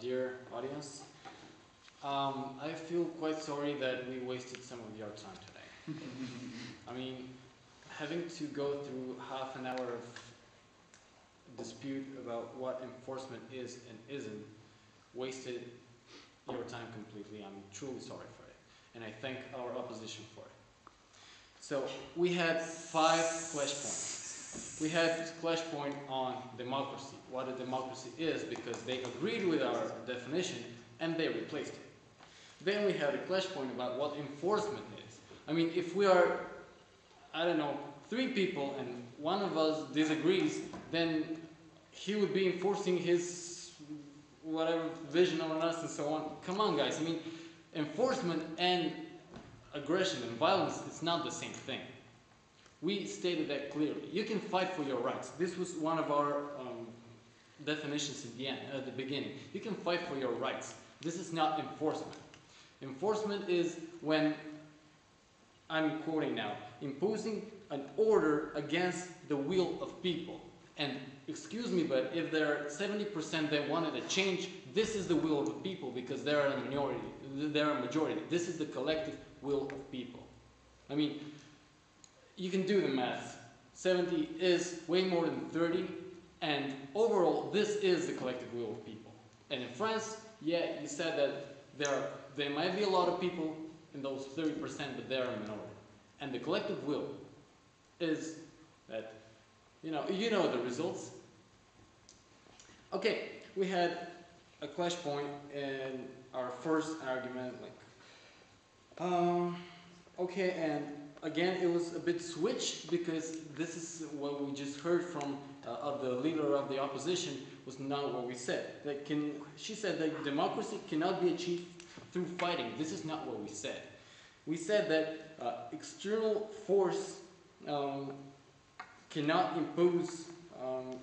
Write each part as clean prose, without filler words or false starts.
dear audience. I feel quite sorry that we wasted some of your time today. I mean, having to go through half an hour of dispute about what enforcement is and isn't wasted your time completely. I'm truly sorry for it. And I thank our opposition for it. So we had 5 clash points. We had clash point on democracy, what a democracy is, because they agreed with our definition and they replaced it. Then we had a clash point about what enforcement is. I mean, if we are, I don't know, 3 people and one of us disagrees, then he would be enforcing his whatever vision on us and so on. Come on, guys. I mean, enforcement and aggression and violence is not the same thing. We stated that clearly. You can fight for your rights. This was one of our definitions at the beginning. You can fight for your rights. This is not enforcement. Enforcement is when, I'm quoting now, imposing an order against the will of people. And excuse me, but if there are 70% that wanted a change, this is the will of the people because they are a minority. They are a majority. This is the collective will of people. I mean, you can do the math. 70 is way more than 30, and overall, this is the collective will of people. And in France, yeah, you said that there might be a lot of people in those 30%, but they are a minority. And the collective will is that, you know the results. Okay, we had a clash point in our first argument, okay, and again, it was a bit switched because this is what we just heard from the leader of the opposition was not what we said. She said that democracy cannot be achieved through fighting. This is not what we said. We said that external force cannot impose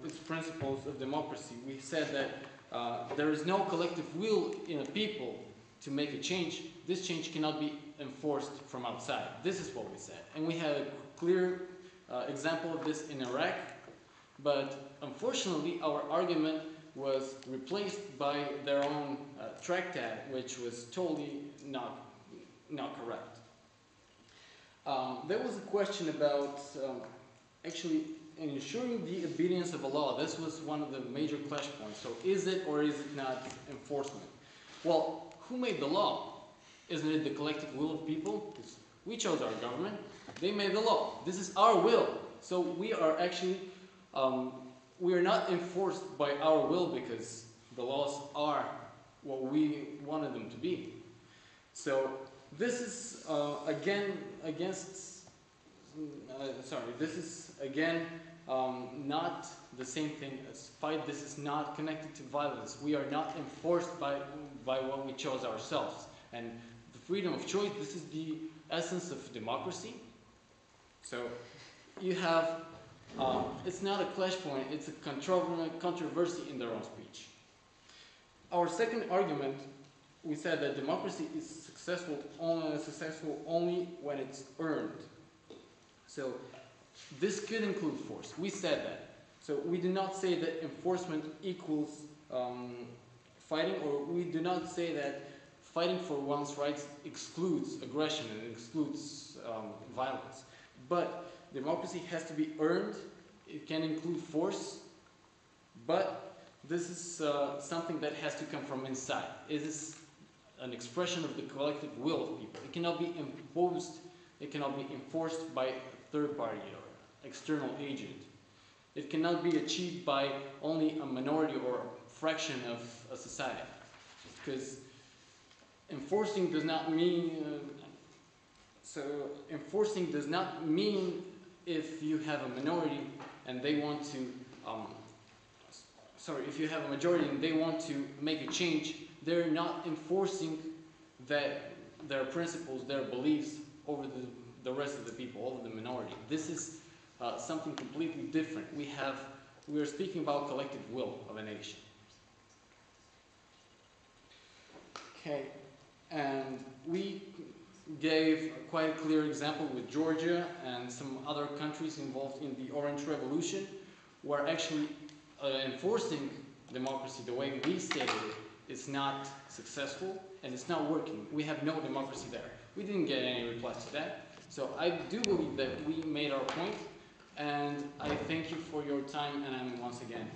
its principles of democracy. We said that there is no collective will in a people to make a change. This change cannot be enforced from outside. This is what we said. And we had a clear example of this in Iraq, but unfortunately our argument was replaced by their own tractate, which was totally not correct. There was a question about actually ensuring the obedience of a law. This was one of the major clash points. So is it or is it not enforcement? Well, who made the law? Isn't it the collective will of people? Because we chose our government. They made the law. This is our will. So we are actually, we are not enforced by our will because the laws are what we wanted them to be. So this is this is again not the same thing as fight. This is not connected to violence. We are not enforced by what we chose ourselves. And the freedom of choice, this is the essence of democracy. So you have, it's not a clash point, it's a controversy in their own speech. Our second argument, we said that democracy is successful only when it's earned. So this could include force. We said that. So we do not say that enforcement equals fighting, or we do not say that fighting for one's rights excludes aggression and excludes violence. But democracy has to be earned. It can include force, but this is something that has to come from inside. It is an expression of the collective will of people. It cannot be imposed, it cannot be enforced by a third party or external agent. It cannot be achieved by only a minority or a fraction of a society. Because enforcing does not mean, enforcing does not mean if you have a minority and they want to, if you have a majority and they want to make a change, they're not enforcing their principles, their beliefs over the rest of the people, over the minority. This is something completely different. We are speaking about collective will of a nation. Okay, and we gave quite a clear example with Georgia and some other countries involved in the Orange Revolution, where actually enforcing democracy the way we stated it is it's not successful and it's not working. We have no democracy there. We didn't get any replies to that. So I do believe that we made our point, and I thank you for your time, and once again,